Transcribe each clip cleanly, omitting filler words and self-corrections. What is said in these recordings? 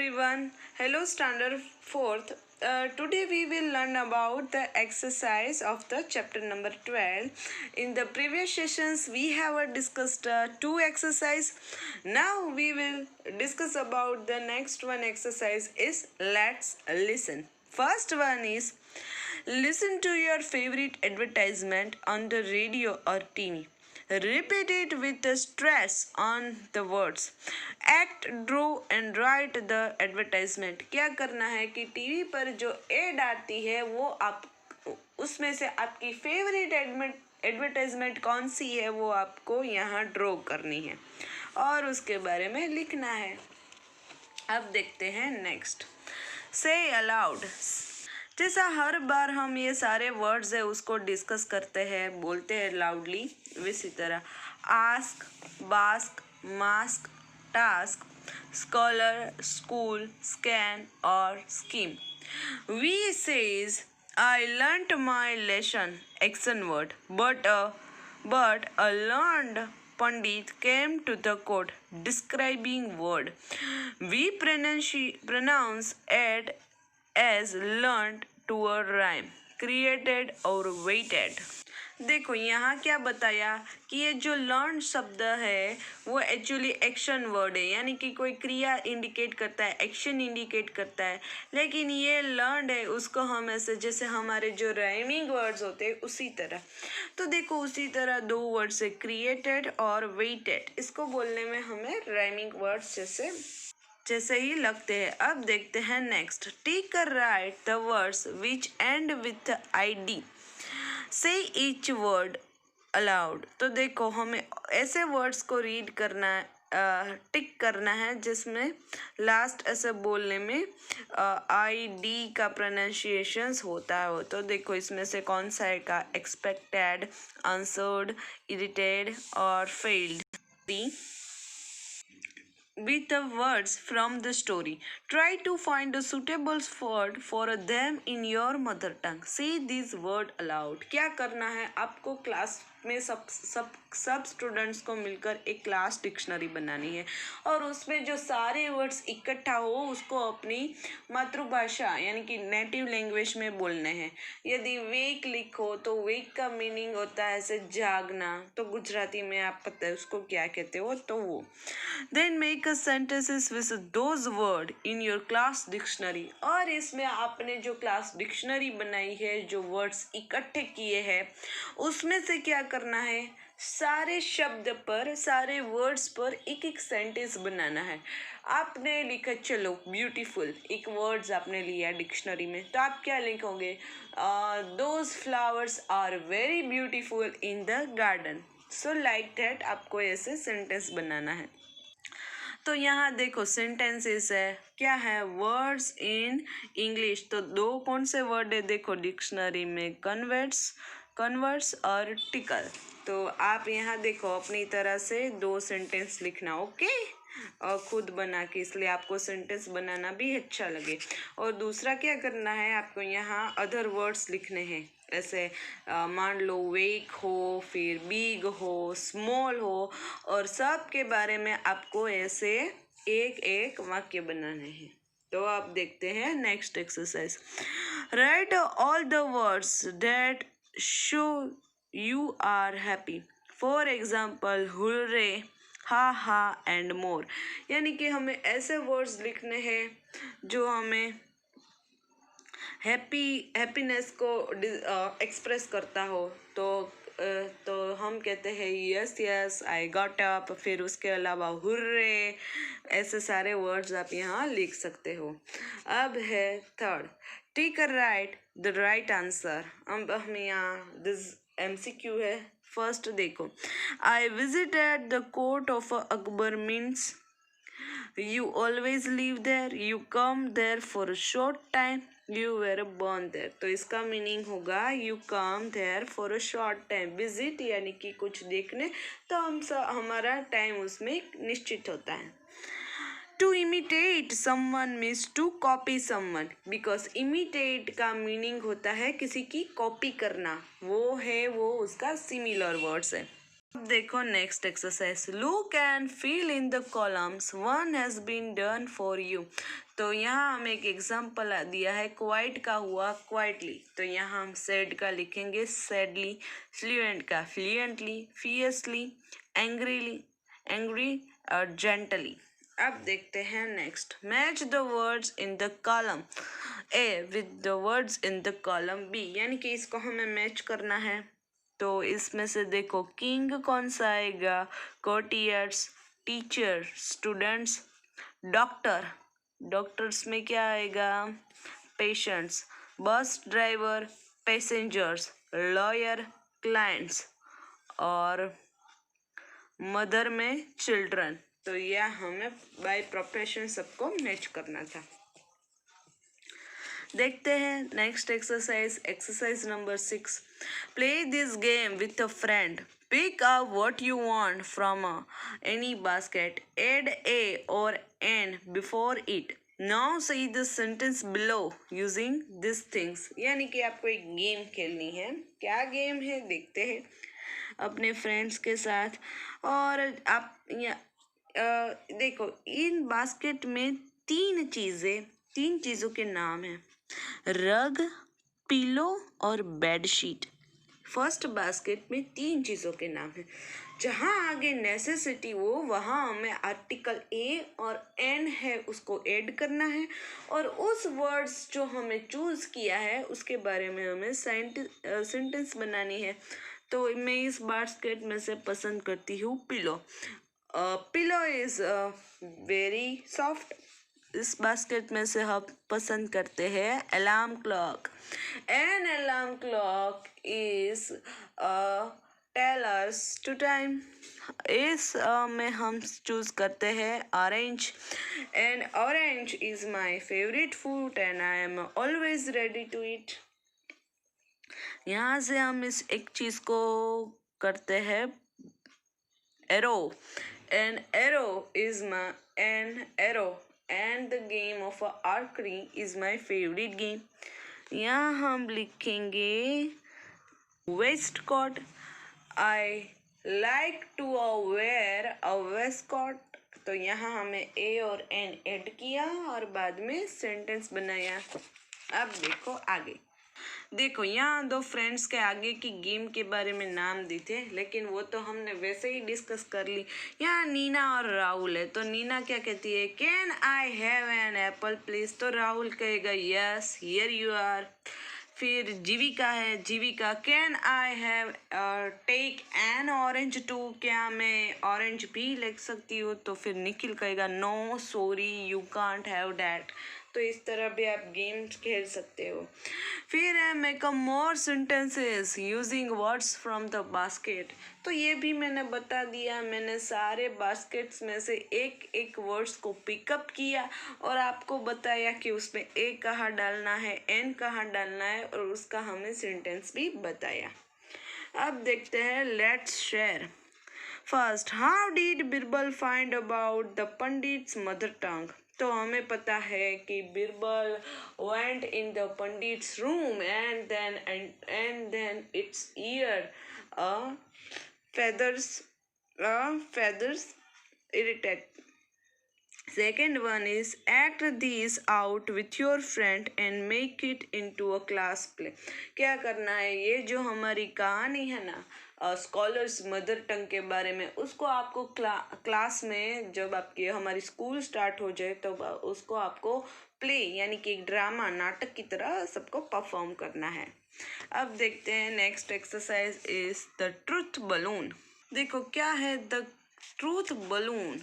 everyone. Hello, Standard 4th. Today we will learn about the exercise of the chapter number 12. In the previous sessions we have discussed two exercise. Now we will discuss about the next one exercise is let's listen. First one is listen to your favorite advertisement on the radio or TV. Repeat it with the stress on the words. Act, draw and write the advertisement. क्या करना है कि TV पर जो add आती है वो आप उसमें से आपकी फेवरेट एडवर्टाइजमेंट कौन सी है वो आपको यहाँ ड्रॉ करनी है और उसके बारे में लिखना है. अब देखते हैं नेक्स्ट. से अलाउड. जैसा हर बार हम ये सारे वर्ड्स है उसको डिस्कस करते हैं, बोलते हैं लाउडली, इसी तरह ask, bask, mask, task, scholar, school, scan और scheme. We says I learnt my lesson, action word, but a learned Pandit came to the court, describing word. We pronounce it as learned to a rhyme, created or waited. देखो यहाँ क्या बताया कि ये जो learn शब्द है वो एक्चुअली एक्शन वर्ड है, यानी कि कोई क्रिया इंडिकेट करता है, एक्शन इंडिकेट करता है. लेकिन ये लर्न है उसको हम ऐसे जैसे हमारे जो राइमिंग वर्ड्स होते हैं उसी तरह. तो देखो उसी तरह दो वर्ड्स है क्रिएटेड और वेटेड. इसको बोलने में हमें राइमिंग वर्ड्स जैसे ही लगते हैं. अब देखते हैं next. Take a write the words which end with ID. Say each word aloud. तो देखो हमें ऐसे वर्ड्स को रीड करना है, टिक करना है जिसमें लास्ट ऐसे बोलने में ID का प्रोनाउंसिएशंस होता हो. तो देखो इसमें से कौन सा है का एक्सपेक्टेड, आंसर्ड, इरिटेड और failed. With the words from the story, try to find a suitable word for them in your mother tongue. Say these word aloud. क्या करना है आपको क्लास में सब स्टूडेंट्स को मिलकर एक क्लास डिक्शनरी बनानी है और उसमें जो सारे वर्ड्स इकट्ठा हो उसको अपनी मातृभाषा यानी कि नेटिव लैंग्वेज में बोलने हैं. यदि वेक लिखो तो वेक का मीनिंग होता है ऐसे जागना, तो गुजराती में आप पता है उसको क्या कहते हो तो वो. Then make a sentences with those word in your class dictionary. और इसमें आपने जो क्लास डिक्शनरी बनाई है, जो वर्ड्स इकट्ठे किए हैं उसमें से क्या करना है, सारे शब्द पर, सारे वर्ड्स पर एक एक सेंटेंस बनाना है. आपने लिखा चलो ब्यूटीफुल, एक वर्ड्स आपने लिया डिक्शनरी में, तो आप क्या लिखोगे, those flowers are very beautiful in the garden. So like that आपको ऐसे सेंटेंस बनाना है. तो यहाँ देखो सेंटेंसेस है, क्या है, वर्ड्स इन इंग्लिश. तो दो कौन से वर्ड है देखो डिक्शनरी में, कन्वर्ट्स और टिकल. तो आप यहाँ देखो अपनी तरह से दो सेंटेंस लिखना, ओके, और खुद बना के, इसलिए आपको सेंटेंस बनाना भी अच्छा लगे. और दूसरा क्या करना है, आपको यहाँ अदर वर्ड्स लिखने हैं. ऐसे मान लो वेक हो, फिर बिग हो, स्मॉल हो, और सब के बारे में आपको ऐसे एक एक वाक्य बनाने हैं. तो आप देखते हैं next exercise. Write all the words that show you are happy. For example hurray, ha ha and more. यानी कि हमें ऐसे वर्ड्स लिखने हैं जो हमें हैप्पीनेस को एक्सप्रेस करता हो. तो हम कहते हैं yes yes, I got up, फिर उसके अलावा हुर्रे, ऐसे सारे वर्ड्स आप यहाँ लिख सकते हो. अब है third. Take a write the right answer. अब हम यहाँ दिस MCQ है. फर्स्ट देखो, I visited the court of Akbar means you always live there, you come there for a short time, you were born there. तो इसका meaning होगा you come there for a short time. visit यानी कि कुछ देखने, तो हमारा टाइम उसमें निश्चित होता है. To imitate someone means to copy someone, because imitate का मीनिंग होता है किसी की कॉपी करना, वो उसका सिमिलर वर्ड्स है. अब देखो next exercise, look and fill in the columns, one has been done for you. तो यहाँ हमें एक एग्जाम्पल दिया है, क्वाइट का हुआ क्वाइटली, तो यहाँ हम सैड का लिखेंगे सैडली, फ्लुएंट का फ्लुएंटली, फियर्सली, एंग्रीली एंग्री और जेंटली। अब देखते हैं next, match the words in the column A with the words in the column B, यानी कि इसको हमें मैच करना है। तो इसमें से देखो किंग कौन सा आएगा, courtiers, teacher, students, doctor, doctors में क्या आएगा, patients, bus driver, passengers, lawyer, clients और मदर में चिल्ड्रन। तो यह हमें बाय प्रोफेशन सबको मैच करना था। देखते हैं next exercise, exercise number 6, play this game with a friend, pick up what you want from any basket, add a or an before it, now say the sentence below using these things। यानी कि आपको एक game खेलनी है, क्या game है देखते हैं अपने फ्रेंड्स के साथ। और आप देखो इन बास्केट में तीन चीज़ों के नाम हैं, रग, पिलो और बेडशीट। फर्स्ट बास्केट में तीन चीज़ों के नाम हैं, जहाँ आगे नेसेसिटी हो वहाँ हमें आर्टिकल ए और एन है उसको ऐड करना है, और उस वर्ड्स जो हमें चूज़ किया है उसके बारे में हमें सेंटेंस बनानी है। तो मैं इस बास्केट में से पसंद करती हूँ pillow. Pillow is very soft. इस बास्केट में से हम पसंद करते हैं alarm clock. An alarm clock is tell us to time. इस में हम चूज करते हैं orange, and orange is my favourite fruit and I am always ready to eat. यहाँ से हम इस एक चीज को करते हैं arrow, an arrow is my an arrow and the game of archery is my favorite game। यहाँ हम लिखेंगे waistcoat, I like to wear a waistcoat। तो यहाँ हमें a और n ऐड किया और बाद में सेंटेंस बनाया। अब देखो आगे, देखो यहाँ दो फ्रेंड्स के आगे की गेम के बारे में नाम दी थे, लेकिन वो तो हमने वैसे ही डिस्कस कर ली। यहाँ नीना और राहुल है, तो नीना क्या कहती है, can I have an apple please, तो राहुल कहेगा यस हियर यू आर। फिर जीविका है, Jeevika can I have take an orange too, क्या मैं ऑरेंज भी ले सकती हूँ, तो फिर निखिल कहेगा no sorry you can't have that. तो इस तरह भी आप गेम्स खेल सकते हो। फिर है make a more sentences using words from the basket. तो ये भी मैंने बता दिया, मैंने सारे बास्केट्स में से एक एक वर्ड्स को पिकअप किया और आपको बताया कि उसमें ए कहाँ डालना है, एन कहाँ डालना है, और उसका हमें सेंटेंस भी बताया। अब देखते हैं let's share. First, how did Birbal find about the pandits mother tongue. तो हमें पता है कि Birbal went in the pandit's room and then its ear feathers irritate। Second one is act these out with your friend and make it into a class play। क्या करना है, ये जो हमारी कहानी है ना स्कॉलर्स मदर टंग के बारे में, उसको आपको क्लास में जब आपकी हमारी स्कूल स्टार्ट हो जाए तो उसको आपको प्ले यानी कि एक ड्रामा नाटक की तरह सबको परफॉर्म करना है। अब देखते हैं next exercise is the truth balloon. देखो क्या है the truth balloon.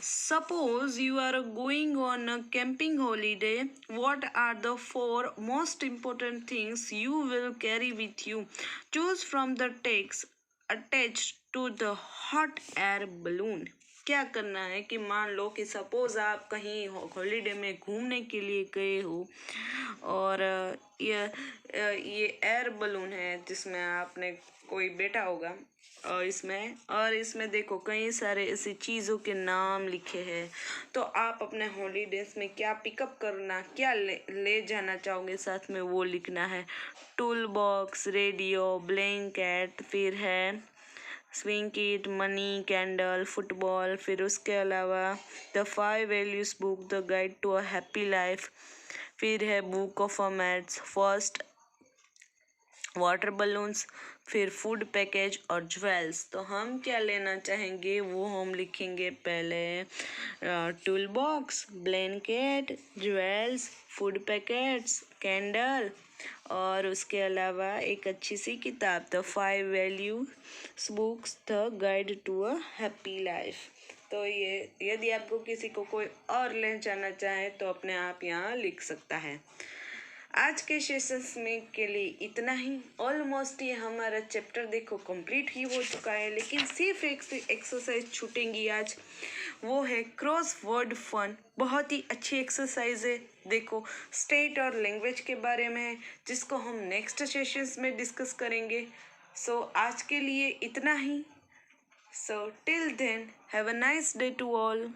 Suppose you are going on a camping holiday. What are the 4 most important things you will carry with you? Choose from the text attached to the hot air balloon। क्या करना है कि मान लो कि suppose आप कहीं holiday में घूमने के लिए गए हो और ये एयर बलून है जिसमें आपने कोई बैठा होगा और इसमें देखो कई सारे ऐसी चीज़ों के नाम लिखे हैं। तो आप अपने हॉलीडेज में क्या पिकअप करना, क्या ले जाना चाहोगे साथ में, वो लिखना है। टूल बॉक्स, रेडियो, ब्लैंकेट, फिर है swing kit, money, candle, football, फिर उसके अलावा the 5 values book, the guide to a happy life, फिर है book of a maths, first water balloons, फिर फूड पैकेज और ज्वेल्स। तो हम क्या लेना चाहेंगे वो हम लिखेंगे पहले tool box, blanket, jewels, food packets, candle और उसके अलावा एक अच्छी सी किताब the 5 values books, the guide to a happy life. तो ये यदि आपको किसी को कोई और ले जाना चाहे तो अपने आप यहाँ लिख सकता है। आज के सेशंस में के लिए इतना ही। ऑलमोस्ट ये हमारा चैप्टर देखो कंप्लीट ही हो चुका है, लेकिन सिर्फ एक एक्सरसाइज छूटेंगी आज, वो है क्रॉस वर्ड फन। बहुत ही अच्छी एक्सरसाइज है, देखो स्टेट और लैंग्वेज के बारे में है, जिसको हम नेक्स्ट सेशंस में डिस्कस करेंगे। सो आज के लिए इतना ही। So till then have a nice day to all.